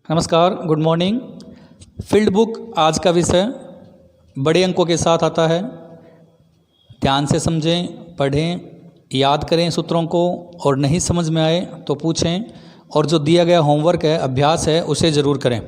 नमस्कार, good morning. Field book आज का विषय बड़े अंकों के साथ आता है। ध्यान से समझें, पढ़ें, याद करें सूत्रों को और नहीं समझ में आए तो पूछें और जो दिया गया होमवर्क है, अभ्यास है, उसे ज़रूर करें।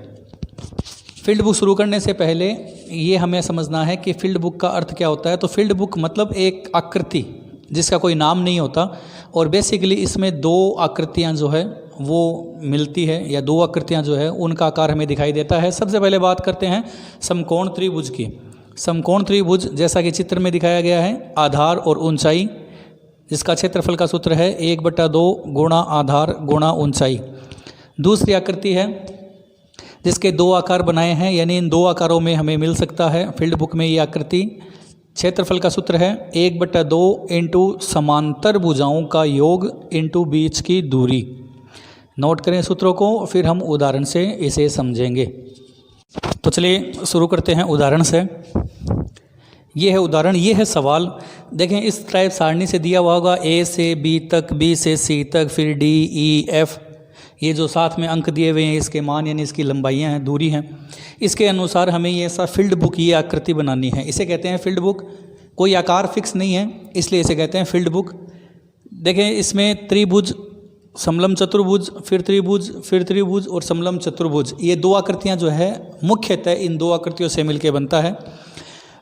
फील्ड बुक शुरू करने से पहले ये हमें समझना है कि फील्ड बुक का अर्थ क्या होता है। तो फील्ड बुक मतलब एक आकृति जिसका कोई नाम नहीं होता और बेसिकली इसमें दो आकृतियाँ जो है वो मिलती है या दो आकृतियाँ जो है उनका आकार हमें दिखाई देता है। सबसे पहले बात करते हैं समकोण त्रिभुज की। समकोण त्रिभुज जैसा कि चित्र में दिखाया गया है, आधार और ऊंचाई, जिसका क्षेत्रफल का सूत्र है 1/2 गुणा आधार गुणा ऊंचाई। दूसरी आकृति है जिसके दो आकार बनाए हैं, यानी इन दो आकारों में हमें मिल सकता है फील्ड बुक में ये आकृति। क्षेत्रफल का सूत्र है 1/2 इंटू समांतर भुजाओं का योग इंटू बीच की दूरी। नोट करें सूत्रों को, फिर हम उदाहरण से इसे समझेंगे। तो चलिए शुरू करते हैं उदाहरण से। ये है उदाहरण, ये है सवाल। देखें इस टाइप सारणी से दिया हुआ होगा ए से बी तक, बी से सी तक, फिर डी ई एफ। ये जो साथ में अंक दिए हुए हैं इसके मान यानी इसकी लंबाइयाँ हैं, दूरी हैं। इसके अनुसार हमें ये ऐसा फील्ड बुक ये आकृति बनानी है। इसे कहते हैं फील्ड बुक। कोई आकार फिक्स नहीं है इसलिए इसे कहते हैं फील्ड बुक। देखें इसमें त्रिभुज, समलम चतुर्भुज, फिर त्रिभुज, फिर त्रिभुज और समलम चतुर्भुज, ये दो आकृतियाँ जो है मुख्यतः इन दो आकृतियों से मिलकर बनता है।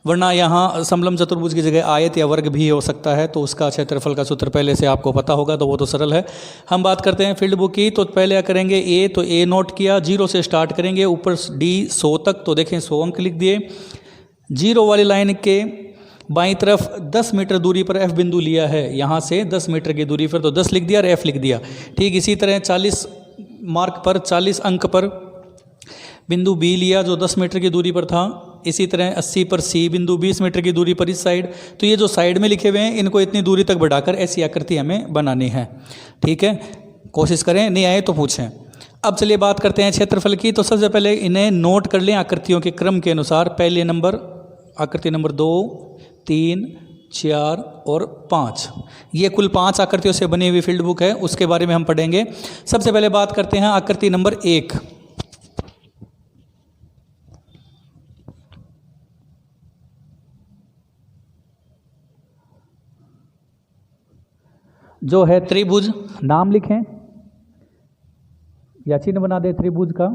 वरना यहाँ समलम चतुर्भुज की जगह आयत या वर्ग भी हो सकता है, तो उसका क्षेत्रफल का सूत्र पहले से आपको पता होगा, तो वो तो सरल है। हम बात करते हैं फील्ड बुक की। तो पहले क्या करेंगे, ए तो ए नोट किया, 0 से स्टार्ट करेंगे, ऊपर डी 100 तक, तो देखें 100 अंक लिख दिए। 0 वाली लाइन के बाईं तरफ 10 मीटर दूरी पर F बिंदु लिया है, यहाँ से 10 मीटर की दूरी पर, तो 10 लिख दिया और F लिख दिया। ठीक इसी तरह 40 मार्क पर, 40 अंक पर बिंदु B लिया जो 10 मीटर की दूरी पर था। इसी तरह 80 पर C बिंदु, 20 मीटर की दूरी पर इस साइड। तो ये जो साइड में लिखे हुए हैं इनको इतनी दूरी तक बढ़ाकर ऐसी आकृति हमें बनानी है। ठीक है, कोशिश करें, नहीं आए तो पूछें। अब चलिए बात करते हैं क्षेत्रफल की। तो सबसे पहले इन्हें नोट कर लें आकृतियों के क्रम के अनुसार। पहले नंबर आकृति नंबर 2, 3, 4 और 5, ये कुल 5 आकृतियों से बनी हुई फील्ड बुक है, उसके बारे में हम पढ़ेंगे। सबसे पहले बात करते हैं आकृति नंबर 1। जो है त्रिभुज, नाम लिखें या चिन्ह बना दे त्रिभुज का,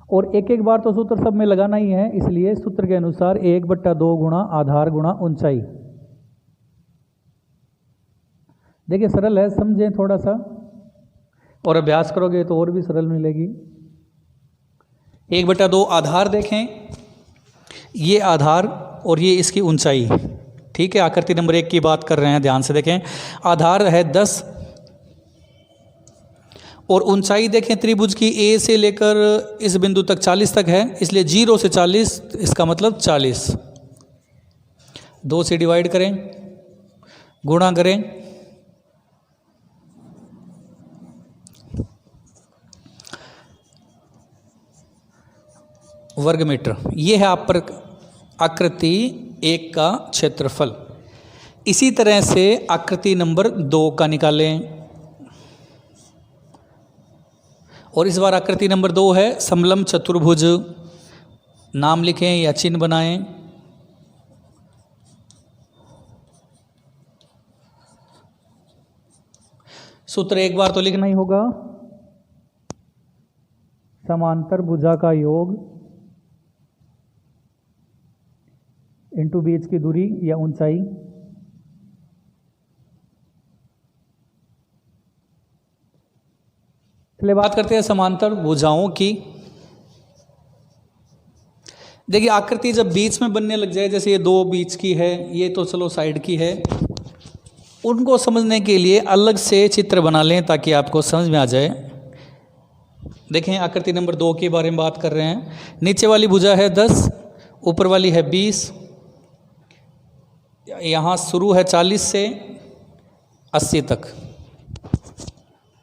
और एक एक बार तो सूत्र सब में लगाना ही है, इसलिए सूत्र के अनुसार 1/2 गुणा आधार गुणा ऊंचाई। देखिए सरल है, समझें थोड़ा सा और अभ्यास करोगे तो और भी सरल मिलेगी। 1/2 आधार, देखें ये आधार और ये इसकी ऊंचाई। ठीक है, आकृति नंबर 1 की बात कर रहे हैं, ध्यान से देखें। आधार है 10 और ऊंचाई देखें त्रिभुज की ए से लेकर इस बिंदु तक 40 तक है, इसलिए 0 से 40, इसका मतलब 40। 2 से डिवाइड करें, गुणा करें, वर्ग मीटर। ये है आप पर आकृति 1 का क्षेत्रफल। इसी तरह से आकृति नंबर 2 का निकालें, और इस बार आकृति नंबर 2 है समलम चतुर्भुज। नाम लिखें या चिन्ह बनाएं। सूत्र एक बार तो लिखना ही होगा, समांतर भुजा का योग इंटू बीच की दूरी या ऊंचाई। चलिए बात करते हैं समांतर भुजाओं की। देखिए आकृति जब बीच में बनने लग जाए, जैसे ये 2 बीच की है, ये तो चलो साइड की है, उनको समझने के लिए अलग से चित्र बना लें ताकि आपको समझ में आ जाए। देखें आकृति नंबर 2 के बारे में बात कर रहे हैं। नीचे वाली भुजा है 10, ऊपर वाली है 20। यहाँ शुरू है 40 से 80 तक।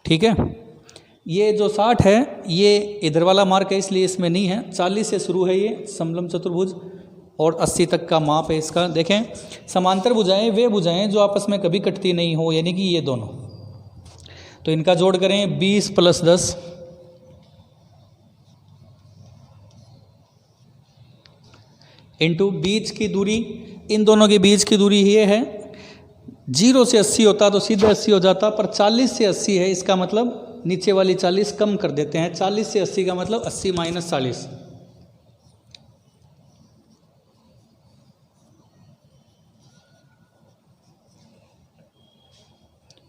ठीक है, ये जो 60 है ये इधर वाला मार्क है इसलिए इसमें नहीं है। 40 से शुरू है ये समलम चतुर्भुज और 80 तक का माप है इसका। देखें समांतर भुजाएं वे भुजाएं जो आपस में कभी कटती नहीं हो, यानी कि ये दोनों। तो इनका जोड़ करें 20 + 10 इंटू बीच की दूरी, इन दोनों के बीच की दूरी ये है। 0 से 80 होता तो सीधे 80 हो जाता, पर 40 से 80 है, इसका मतलब नीचे वाली 40 कम कर देते हैं। 40 से 80 का मतलब 80 - 40।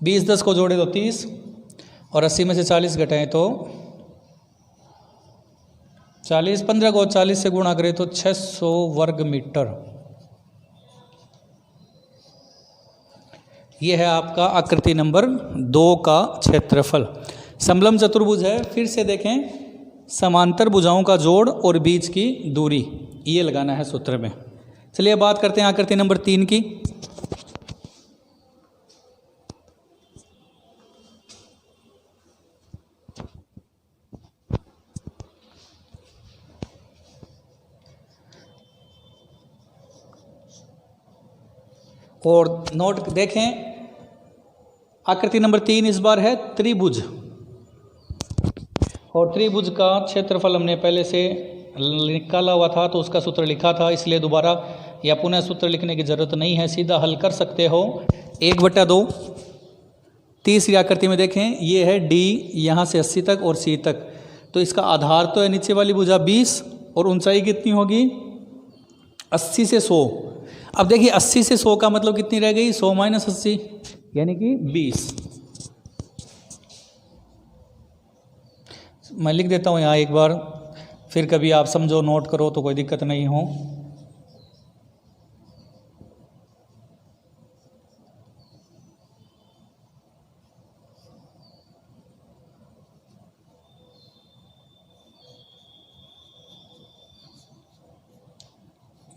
20 10 को जोड़े तो 30 और 80 में से 40 घटाएं तो 40। 15 को 40 से गुणा करें तो 600 वर्ग मीटर। यह है आपका आकृति नंबर 2 का क्षेत्रफल। समलंब चतुर्भुज है, फिर से देखें, समांतर भुजाओं का जोड़ और बीच की दूरी, ये लगाना है सूत्र में। चलिए बात करते हैं आकृति नंबर 3 की। और नोट देखें, आकृति नंबर 3 इस बार है त्रिभुज, और त्रिभुज का क्षेत्रफल हमने पहले से निकाला हुआ था, तो उसका सूत्र लिखा था, इसलिए दोबारा या पुनः सूत्र लिखने की ज़रूरत नहीं है, सीधा हल कर सकते हो। 1/2। तीसरी आकृति में देखें, ये है D, यहाँ से 80 तक और C तक, तो इसका आधार तो है नीचे वाली भुजा 20 और ऊंचाई कितनी होगी 80 से 100। अब देखिए 80 से 100 का मतलब कितनी रह गई, 100 - 80 यानी कि 20। मैं लिख देता हूँ यहाँ एक बार, फिर कभी आप समझो नोट करो तो कोई दिक्कत नहीं हो।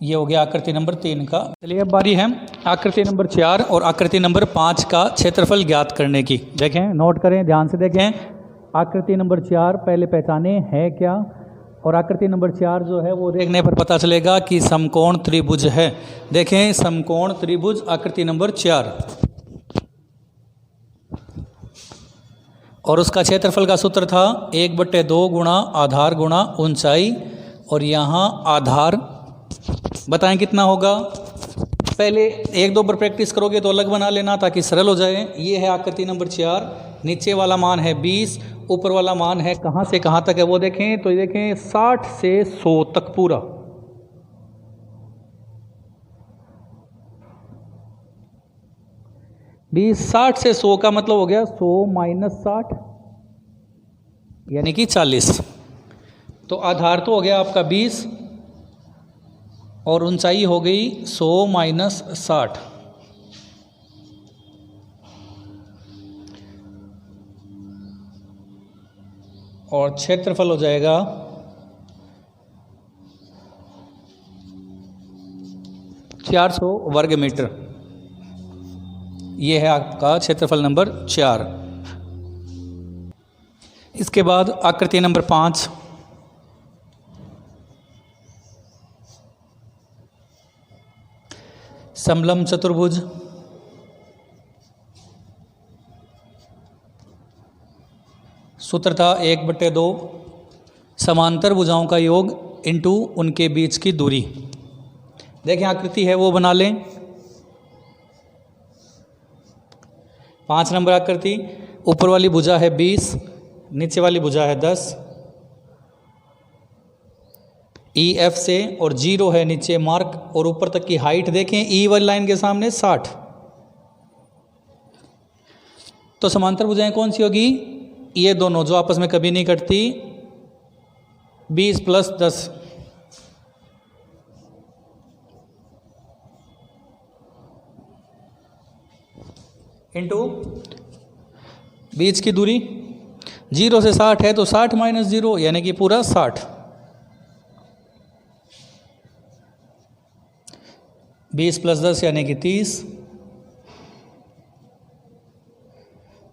ये हो गया आकृति नंबर 3 का। चलिए अब बारी है आकृति नंबर 4 और आकृति नंबर 5 का क्षेत्रफल ज्ञात करने की। देखें, नोट करें, ध्यान से देखें। आकृति नंबर 4 पहले पहचाने है क्या, और आकृति नंबर 4 जो है वो देखने पर पता चलेगा कि समकोण त्रिभुज है। देखें, समकोण त्रिभुज आकृति नंबर 4, और उसका क्षेत्रफल का सूत्र था 1/2 गुणा आधार गुणा ऊंचाई, और यहाँ आधार बताएं कितना होगा। पहले 1 2 पर प्रैक्टिस करोगे तो अलग बना लेना ताकि सरल हो जाए। ये है आकृति नंबर 4, नीचे वाला मान है 20, ऊपर वाला मान है कहाँ से कहाँ तक है वो देखें, तो ये देखें 60 से 100 तक पूरा। बीस 60 से 100 का मतलब हो गया 100 - 60 यानी कि 40। तो आधार तो हो गया आपका 20 और ऊंचाई हो गई 100 - 60। और क्षेत्रफल हो जाएगा 400 वर्ग मीटर। ये है आपका क्षेत्रफल नंबर 4। इसके बाद आकृति नंबर 5, समलंब चतुर्भुज। सूत्र था 1/2 समांतर भुजाओं का योग इंटू उनके बीच की दूरी। देखें आकृति है वो बना लें। 5 नंबर आकृति, ऊपर वाली भुजा है 20, नीचे वाली भुजा है 10, ई एफ से, और 0 है नीचे मार्क, और ऊपर तक की हाइट देखें ई वाली लाइन के सामने 60। तो समांतर भुजाएं कौन सी होगी, ये दोनों जो आपस में कभी नहीं कटती, 20 + 10 इंटू बीच की दूरी 0 से 60 है तो 60 - 0 यानी कि पूरा 60। 20 + 10 यानी कि 30।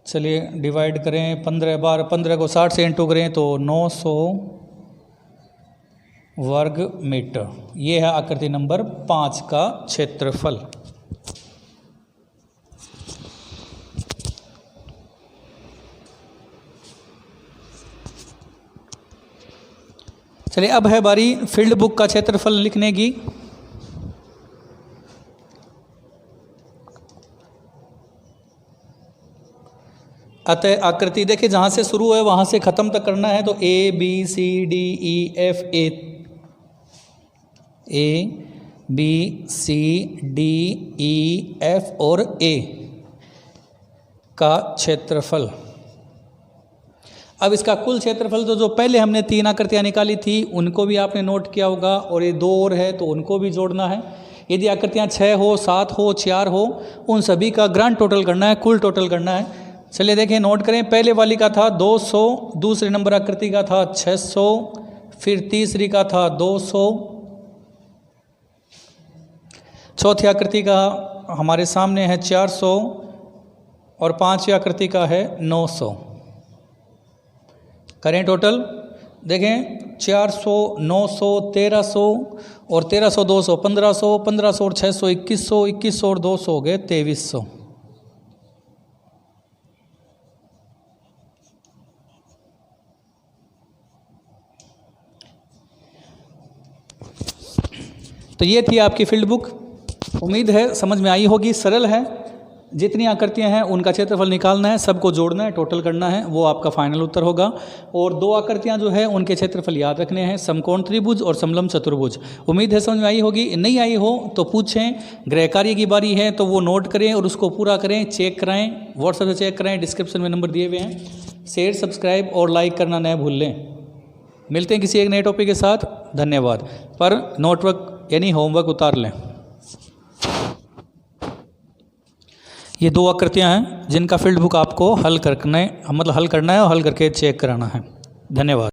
चलिए डिवाइड करें, 15 बार 15 को 60 से इंटू करें तो 900 वर्ग मीटर। ये है आकृति नंबर 5 का क्षेत्रफल। चलिए अब है बारी फील्ड बुक का क्षेत्रफल लिखने की। अतः आकृति देखिए जहाँ से शुरू है वहाँ से ख़त्म तक करना है, तो A B C D E F A B C D E F और ए का क्षेत्रफल। अब इसका कुल क्षेत्रफल तो जो पहले हमने 3 आकृतियाँ निकाली थी उनको भी आपने नोट किया होगा, और ये 2 और है तो उनको भी जोड़ना है। यदि आकृतियाँ 6 हो, 7 हो, 4 हो, उन सभी का ग्रांड टोटल करना है, कुल टोटल करना है। चलिए देखें, नोट करें। पहले वाली का था 200, दूसरे नंबर आकृति का था 600, फिर तीसरी का था 200, चौथी आकृति का हमारे सामने है 400 और पांचवी आकृति का है 900। करें टोटल, देखें 400, 900, 1300 और 1300, 200, 1500, 1500 और 600, 2100, 2100 और 200 हो गए 2300। तो ये थी आपकी फील्ड बुक। उम्मीद है समझ में आई होगी, सरल है। जितनी आकृतियां हैं उनका क्षेत्रफल निकालना है, सबको जोड़ना है, टोटल करना है, वो आपका फाइनल उत्तर होगा। और 2 आकृतियां जो है उनके क्षेत्रफल याद रखने हैं, समकोण त्रिभुज और समलंब चतुर्भुज। उम्मीद है समझ में आई होगी। नहीं आई हो तो पूछें, गृह कार्य की बारी है तो वो नोट करें और उसको पूरा करें, चेक कराएं, व्हाट्सएप से चेक कराएं, डिस्क्रिप्शन में नंबर दिए हुए हैं। शेयर, सब्सक्राइब और लाइक करना न भूलें। मिलते हैं किसी एक नए टॉपिक के साथ। धन्यवाद। पर नोटवर्क यानी होमवर्क उतार लें। ये 2 आकृतियां हैं जिनका फील्ड बुक आपको हल करना है और हल करके चेक कराना है। धन्यवाद।